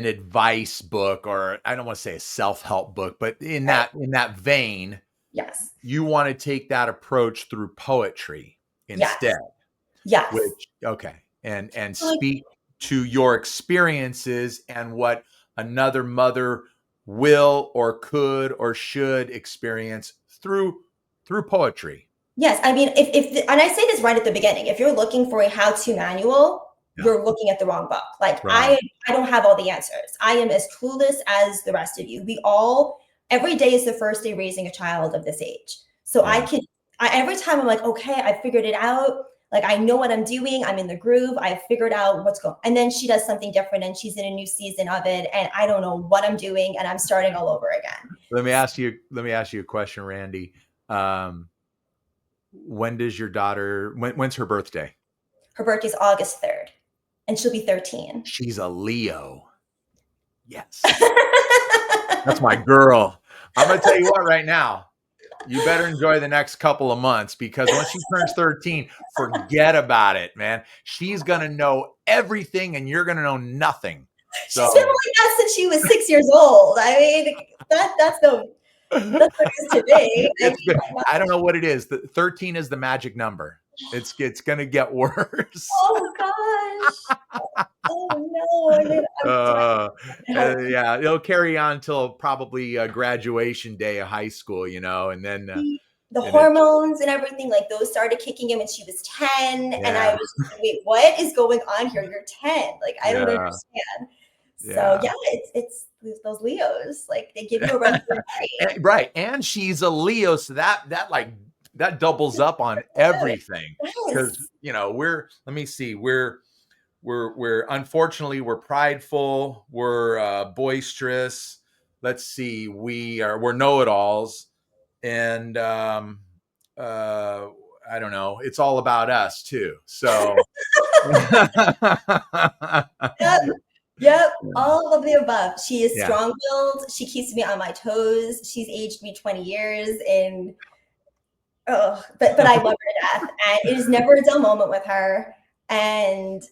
advice book, or I don't want to say a self-help book, but in Right. that vein, Yes. you want to take that approach through poetry Yes. instead, Yes. which okay, and Like, speak to your experiences and what another mother will or could or should experience through poetry. yes. I mean, and I say this right at the beginning, if you're looking for a how-to manual, Yeah. you're looking at the wrong book. Like Right. I don't have all the answers. I am as clueless as the rest of you. Every day is the first day raising a child of this age. So Yeah. every time I'm like, okay, I figured it out. Like, I know what I'm doing. I'm in the groove. I've figured out what's going. And then she does something different, and she's in a new season of it, and I don't know what I'm doing, and I'm starting all over again. Let me ask you a question, Randy. When does your daughter, when's her birthday? Her birthday's August 3rd, and she'll be 13. She's a Leo. Yes. That's my girl. I'm going to tell you what right now. You better enjoy the next couple of months, because once she turns 13, forget about it, man. She's going to know everything and you're going to know nothing. She's been like that since she was 6 years old. I mean, that's what it is today. I don't know what it is. 13 is the magic number. It's going to get worse. Oh gosh. Oh no. Yeah, it'll carry on till probably graduation day of high school, and then the hormones and everything, like, those started kicking in when she was 10. Yeah. And I was like, wait, what is going on here? You're 10. Like, I don't understand. So yeah, it's those Leos, like, they give you a run for your right. And she's a Leo, so that doubles up on everything. Because let me see, we're unfortunately, we're prideful, we're boisterous. Let's see, we're know-it-alls, and I don't know, it's all about us too. So Yep, all of the above. She is strong-willed. She keeps me on my toes. She's aged me 20 years, and but I love her to death, and it is never a dull moment with her. And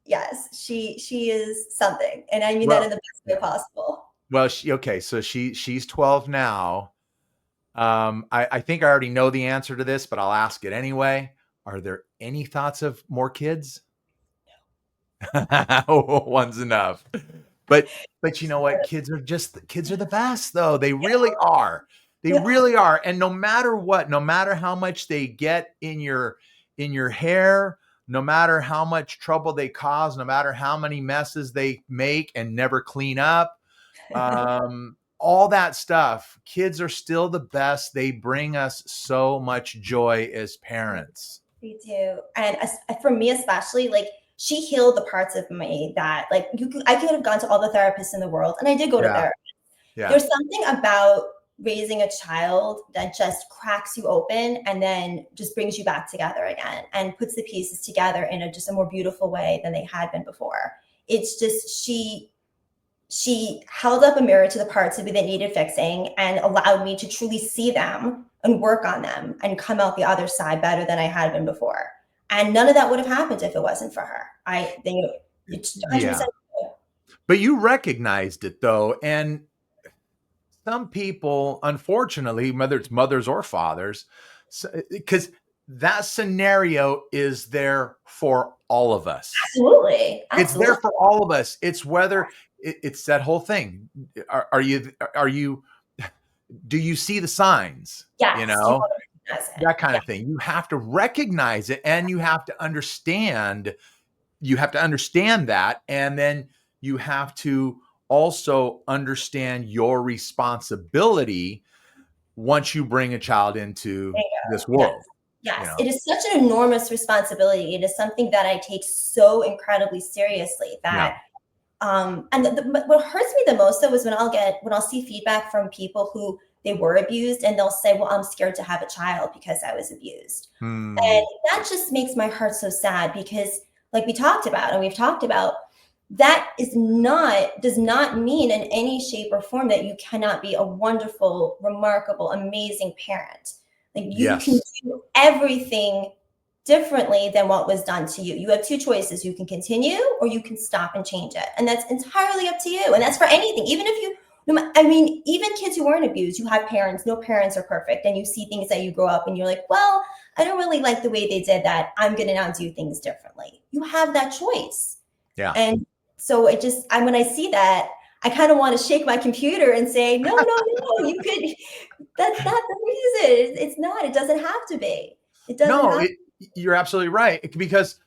yes, she is something, and I mean that in the best way possible. Well, so she's 12 now. I think I already know the answer to this, but I'll ask it anyway. Are there any thoughts of more kids? No. One's enough. But you know what? Kids are the best, though. They really are. They really are. And no matter what, no matter how much they get in your hair, no matter how much trouble they cause, no matter how many messes they make and never clean up, all that stuff, kids are still the best. They bring us so much joy as parents. They do. And for me especially, like, she healed the parts of me that, like, I could have gone to all the therapists in the world, and I did go to therapy. Yeah. There's something about raising a child that just cracks you open and then just brings you back together again and puts the pieces together in just a more beautiful way than they had been before. It's just, she held up a mirror to the parts of me that needed fixing and allowed me to truly see them and work on them and come out the other side better than I had been before. And none of that would have happened if it wasn't for her. I think it's 100%. But you recognized it, though. And some people, unfortunately, whether it's mothers or fathers, because that scenario is there for all of us. Absolutely. It's there for all of us. It's whether it's that whole thing. Are you, do you see the signs? Yes, that kind of thing. You have to recognize it, and you have to understand. You have to understand that, and then you have to also understand your responsibility once you bring a child into this world. Yes. It is such an enormous responsibility. It is something that I take so incredibly seriously that, and what hurts me the most, though, is when I'll see feedback from people who they were abused, and they'll say, well, I'm scared to have a child because I was abused. And that just makes my heart so sad, because, like we've talked about, that does not mean in any shape or form that you cannot be a wonderful, remarkable, amazing parent. Like, you can do everything differently than what was done to you. You have two choices. You can continue, or you can stop and change it. And that's entirely up to you. And that's for anything. Even kids who weren't abused, you have parents, no parents are perfect. And you see things that you grow up and you're like, well, I don't really like the way they did that. I'm going to now do things differently. You have that choice. Yeah. And so when I see that, I kind of want to shake my computer and say, no, you could, that's not the reason. It's not, it doesn't have to be. It doesn't you're absolutely right. Because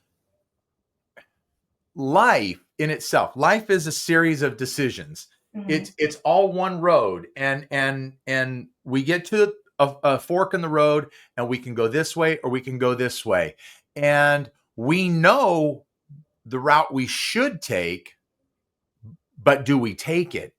life in itself, life is a series of decisions. Mm-hmm. It's all one road, and we get to a fork in the road, and we can go this way or we can go this way. And we know the route we should take, but do we take it?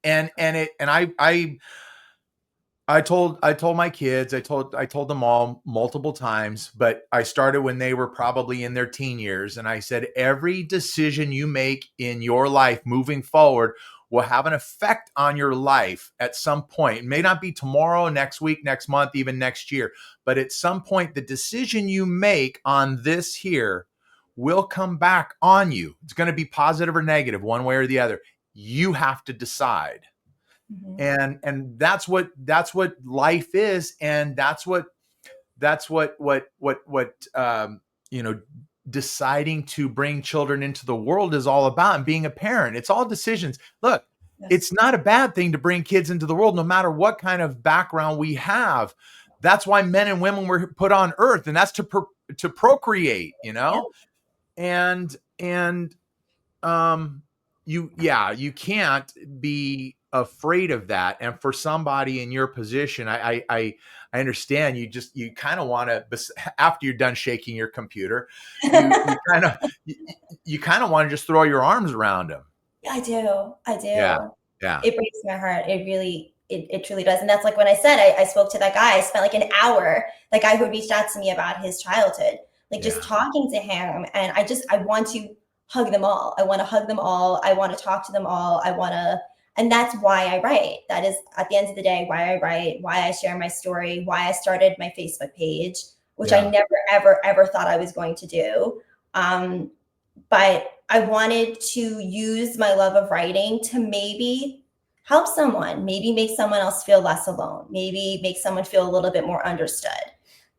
I told my kids, I told them all multiple times, but I started when they were probably in their teen years. And I said, every decision you make in your life moving forward will have an effect on your life at some point. It may not be tomorrow, next week, next month, even next year, but at some point, the decision you make on this here will come back on you. It's going to be positive or negative, one way or the other. You have to decide. Mhm. And that's what life is, and that's what you know deciding to bring children into the world is all about. And being a parent, it's all decisions. Look, Yes. it's not a bad thing to bring kids into the world, no matter what kind of background we have. That's why men and women were put on earth, and that's to procreate, Yeah. and um you can't be afraid of that. And for somebody in your position, I understand. You kind of want to, after you're done shaking your computer, you kind of you kind of want to just throw your arms around them. I do. I Yeah, do. yeah, It breaks my heart. It really, it truly does. And that's like when I said I spoke to that guy, I spent like an hour, that guy who reached out to me about his childhood, like just yeah. talking to him. And I want to hug them all. I want to hug them all. I want to talk to them all. And that's why I write. That is, at the end of the day, why I write, why I share my story, why I started my Facebook page, which I Yeah. never, ever, ever thought I was going to do. Um, but I wanted to use my love of writing to maybe help someone, maybe make someone else feel less alone, maybe make someone feel a little bit more understood.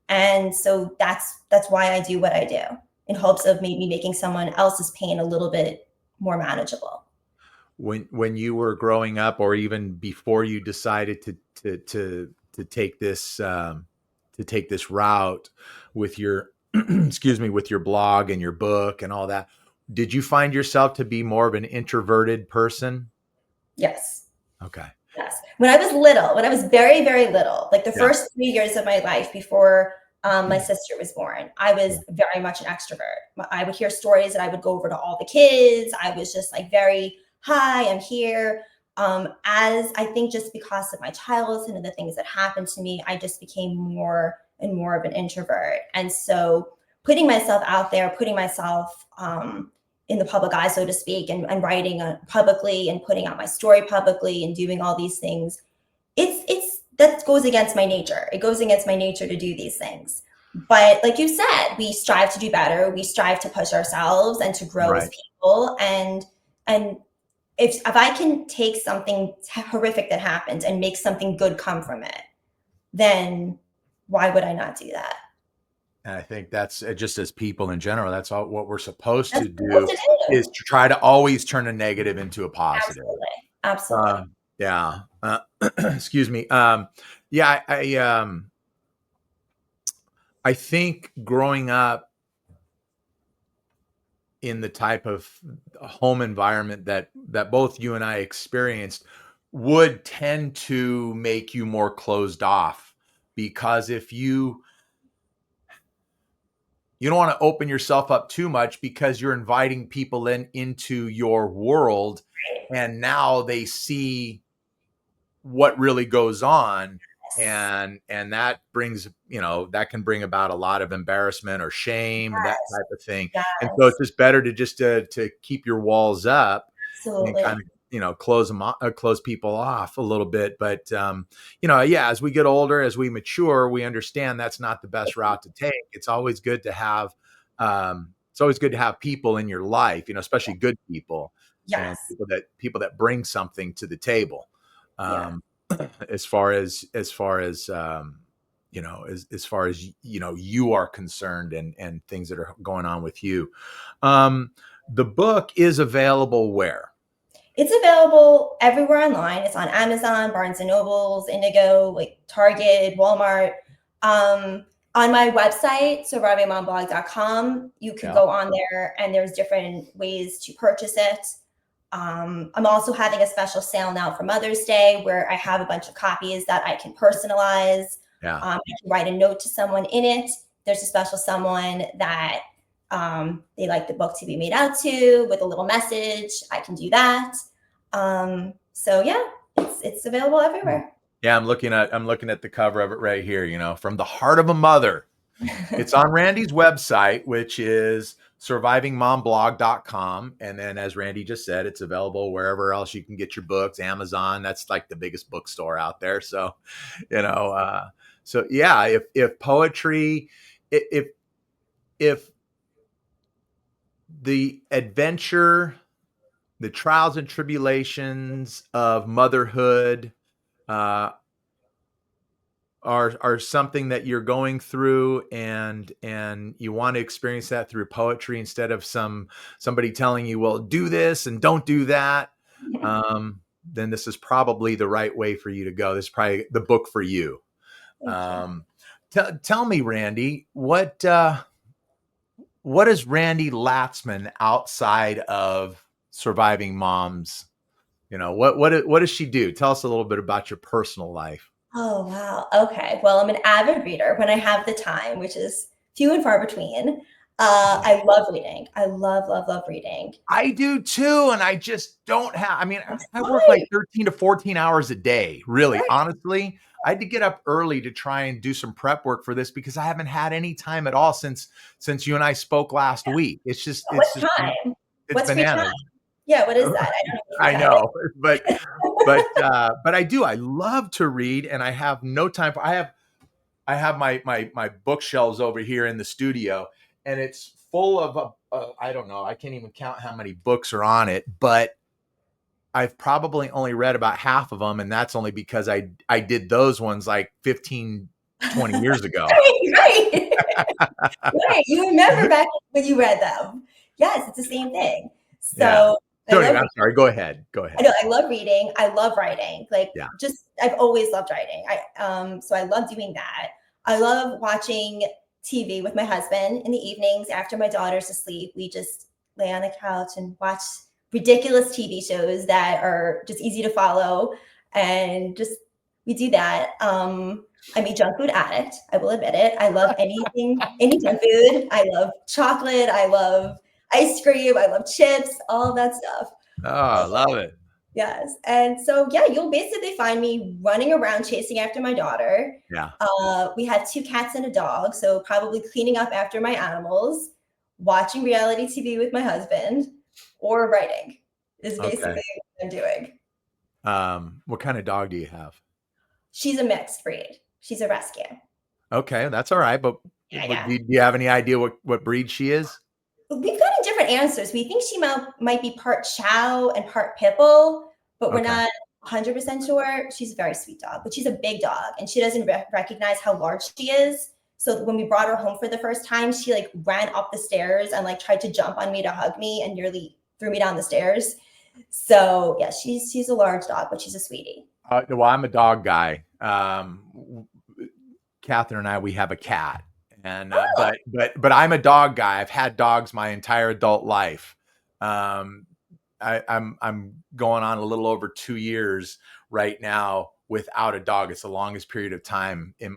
And so that's why I do what I do, in hopes of maybe making someone else's pain a little bit more manageable. When you were growing up, or even before you decided to take this route with your excuse me, with your blog and your book and all that, did you find yourself to be more of an introverted person? Yes. Okay. Yes. When I was little, when I was very, very little, like the Yeah. first 3 years of my life before my sister was born, I was very much an extrovert. I would hear stories and I would go over to all the kids. I was just like very, hi, I'm here. As I think just because of my childhood and the things that happened to me, I just became more and more of an introvert. And so putting myself out there, putting myself in the public eye, so to speak, and writing publicly and putting out my story publicly and doing all these things, it's that goes against my nature. It goes against my nature to do these things. But like you said, we strive to do better. We strive to push ourselves and to grow as Right. people. And if I can take something horrific that happened and make something good come from it, then why would I not do that? And I think that's just, as people in general, that's all what we're supposed That's to what do, we're supposed to do. is to try to always turn a negative into a positive. Absolutely. Absolutely. Yeah. Excuse me. Yeah, I think growing up in the type of home environment that both you and I experienced would tend to make you more closed off, because if you don't want to open yourself up too much, because you're inviting people into your world, and now they see what really goes on. Yes. And that brings, that can bring about a lot of embarrassment or shame and that Yes. type of thing. And so it's Yes. just better to just to keep your walls up and kind Absolutely. of close people off a little bit. But yeah, as we get older, as we mature, we understand that's not the best route to take. It's always good to have people in your life, especially good people, and Yes. people that bring something to the table. Yeah. um, as far as you are concerned, and things that are going on with you. um the book is available where? It's available everywhere online. It's on Amazon, Barnes and Nobles, Indigo, like Target, Walmart. On my website, survivingmomblog.com, you could Yeah. go on there and there's different ways to purchase it. I'm also having a special sale now for Mother's Day where I have a bunch of copies that I can personalize. Yeah. I can write a note to someone in it. There's a special someone that They like the book to be made out to with a little message. I can do that. So yeah, it's available everywhere. Yeah, I'm looking at the cover of it right here, you know, From the Heart of a Mother. It's on Randi's website, which is survivingmomblog.com. And then, as Randy just said, it's available wherever else you can get your books. Amazon, that's like the biggest bookstore out there. So, you know, so yeah, if poetry, if the adventure, the trials and tribulations of motherhood, uh, are something that you're going through, and you want to experience that through poetry instead of somebody telling you, well, do this and don't do that, then this is probably the right way for you to go. This is probably the book for you. Thank you. Tell me, Randy, what is Randi Latzman outside of Surviving Moms? You know, what does she do? Tell us a little bit about your personal life. Oh, wow. Okay. Well, I'm an avid reader when I have the time, which is few and far between. I love reading. I love, love, love reading. I do too, and I just don't have. I mean, That's I work like fine. 13 to 14 hours a day. Really, Right. honestly, I had to get up early to try and do some prep work for this because I haven't had any time at all since you and I spoke last week. It's What's just time? it's What's free time? bananas. Yeah, what is that? I don't know free I time is. know, but I do. I love to read, and I have no time for. I have my bookshelves over here in the studio, and it's full of I don't know. I can't even count how many books are on it, but I've probably only read about half of them, and that's only because I did those ones like 15, 20 years ago. Right. Right. You remember back when you read them. Yes, it's the same thing. Yeah. So I So anyway, love I'm sorry. Go ahead. Go I ahead. know I love reading. I love writing. Like Yeah. just I've always loved writing. So I love doing that. I love watching TV with my husband in the evenings after my daughter's asleep. We just lay on the couch and watch ridiculous TV shows that are just easy to follow and just we do that. I'm a junk food addict. I will admit it. I love anything, any junk food. I love chocolate. I love ice cream. I love chips, all of that stuff. Oh, I love it. Yes. And so, yeah, you'll basically find me running around chasing after my daughter. Yeah. We have 2 cats and a dog. So, probably cleaning up after my animals, watching reality TV with my husband, or writing is Okay. basically what I'm doing. What kind of dog do you have? She's a mixed breed, she's a rescue. Okay, that's all right. But Yeah, do yeah. you have any idea what breed she is? We've gotten different answers. We think she might be part chow and part pit bull, but we're Okay. not 100% sure. She's a very sweet dog, but she's a big dog and she doesn't recognize how large she is. So when we brought her home for the first time, she like ran up the stairs and like tried to jump on me to hug me and nearly threw me down the stairs. So yeah, she's a large dog, but she's a sweetie. Well, I'm a dog guy. Catherine and I, we have a cat, and Oh, but I'm a dog guy. I've had dogs my entire adult life. Um, I'm going on a little over 2 years right now without a dog. It's the longest period of time in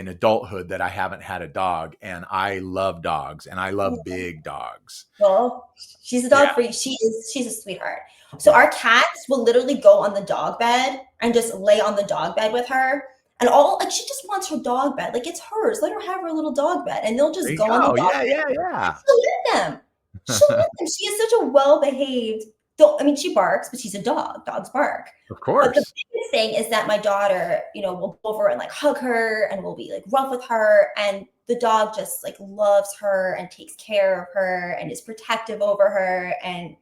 adulthood that I haven't had a dog, and I love dogs, and I love big dogs. well, she's a Yeah, dog for you. She's a sweetheart. So yeah. our cats will literally go on the dog bed and just lay on the dog bed with her. And all like she just wants her dog bed. Like it's hers. Let her have her little dog bed. And they'll There just you go on the go. dog Yeah, bed yeah, and yeah. she'll let them. She'll let them. She is such a well-behaved don't I mean she barks, but she's a dog. Dogs bark. Of But the course. biggest thing is that my daughter, will go over and like hug her and will be like rough with her. And the dog just like loves her and takes care of her and is protective over her. And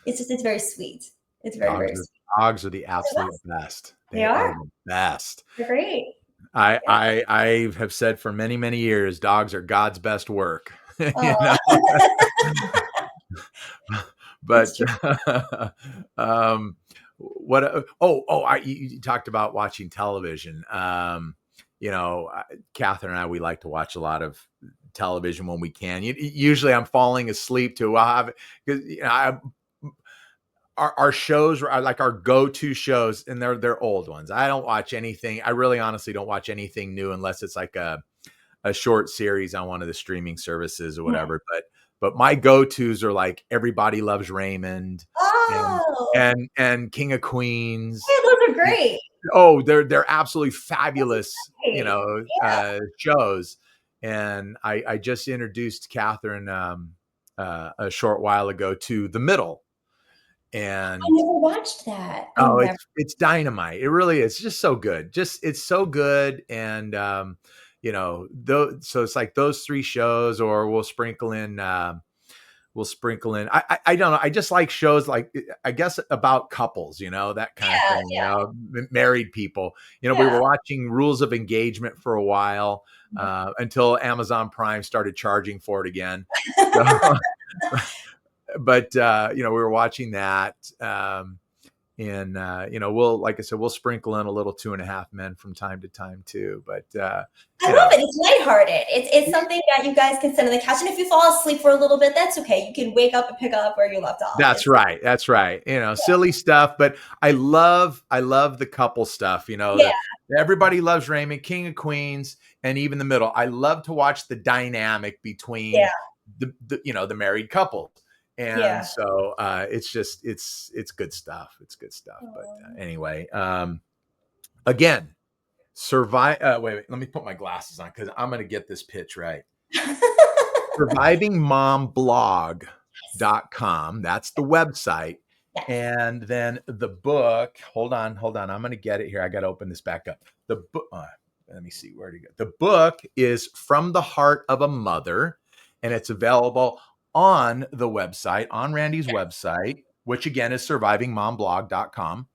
it's very sweet. It's very, Dogs very are sweet. dogs are the They're the absolute best. best. They They are are. the best. They're great. I Yeah. I I have said for many, many years, dogs are God's best work. You know? Oh, it's But true. you talked about watching television. Catherine and I, we like to watch a lot of television when we can. Usually I'm falling asleep to because our shows are like our go-to shows, and they're old ones. I don't watch anything. I really honestly don't watch anything new unless it's like a short series on one of the streaming services or whatever. But my go-tos are like Everybody Loves Raymond and Oh, King of Queens. yeah, those are great. Oh, they're absolutely Those fabulous, are great. Yeah, shows. And I just introduced Catherine a short while ago to The Middle, I and never watched that. I oh, never. it's dynamite. It really is. Just so good. Just it's so good, and so it's like those three shows, or we'll sprinkle in. I don't know. I just like shows like I guess about couples, that kind of Yeah, thing. Married people. We yeah. were watching Rules of Engagement for a while until Amazon Prime started charging for it again. So, but we were watching that. And we'll, like I said, we'll sprinkle in a little 2.5 Men from time to time too. But I love it. It's lighthearted. It's something that you guys can sit on the couch, and if you fall asleep for a little bit, that's okay. You can wake up and pick up where you left off. That's right. That's right. Silly stuff, but I love the couple stuff. Yeah, Everybody Loves Raymond, King of Queens, and even The Middle. I love to watch the dynamic yeah, between the married couple. And yeah. so it's just it's good stuff. It's good stuff. But anyway, again, survive. Wait, let me put my glasses on because I'm going to get this pitch right. survivingmomblog.com. That's the website. Yes. And then the book, hold on. I'm going to get it here. I got to open this back up. The book, let me see where to go. The book is From the Heart of a Mother, and it's available on the website, on Randi's website, which again is survivingmomblog.com,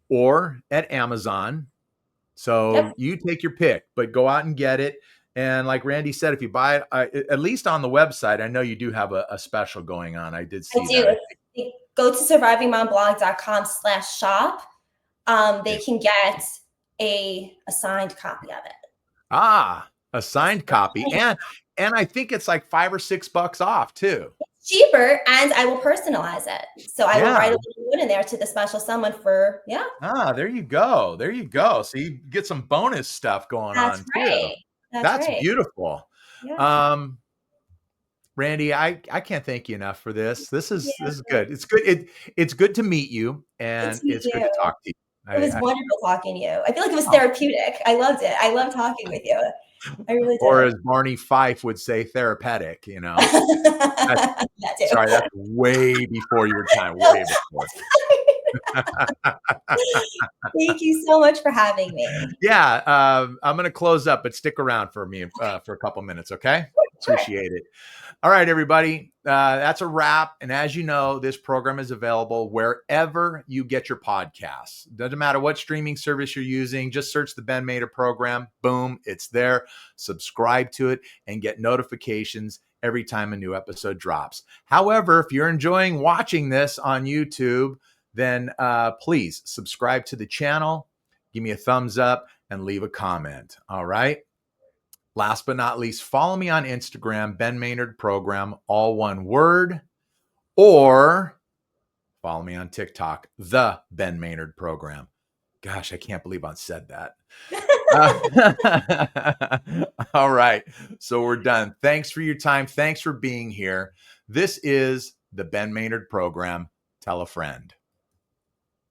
or at Amazon. So Yep. you take your pick, but go out and get it. And like Randi said, if you buy it, at least on the website, I know you do have a special going on. I did I see that. do. Go to survivingmomblog.com/shop. They can get a signed copy of it. A signed copy. And I think it's like $5 or $6 off too. It's cheaper, and I will personalize it. So I will Yeah. write a little note in there to the special someone for, yeah. There you go. There you go. So you get some bonus stuff going That's on too. right. That's That's right. beautiful. Yeah. Randi, I can't thank you enough for this. This Yeah. is good. It's good. It's good to meet you, It's and me it's good too. to talk to you. It was I wonderful talking to you. I feel like it was oh, therapeutic. I loved it. I love talking with you. I really or did. as Barney Fife would say, therapeutic. That's That too. sorry, that's way before your time. Way before. Thank you so much for having me. Yeah, I'm going to close up, but stick around for me for a couple minutes, okay? Sure. Appreciate it. All right, everybody. That's a wrap. And as you know, this program is available wherever you get your podcasts. Doesn't matter what streaming service you're using, just search the Ben Mader program. Boom, it's there. Subscribe to it and get notifications every time a new episode drops. However, if you're enjoying watching this on YouTube, then please subscribe to the channel, give me a thumbs up, and leave a comment. All right. Last but not least, follow me on Instagram, Ben Maynard Program, all one word, or follow me on TikTok, The Ben Maynard Program. Gosh, I can't believe I said that. All right. So we're done. Thanks for your time. Thanks for being here. This is the Ben Maynard Program. Tell a friend.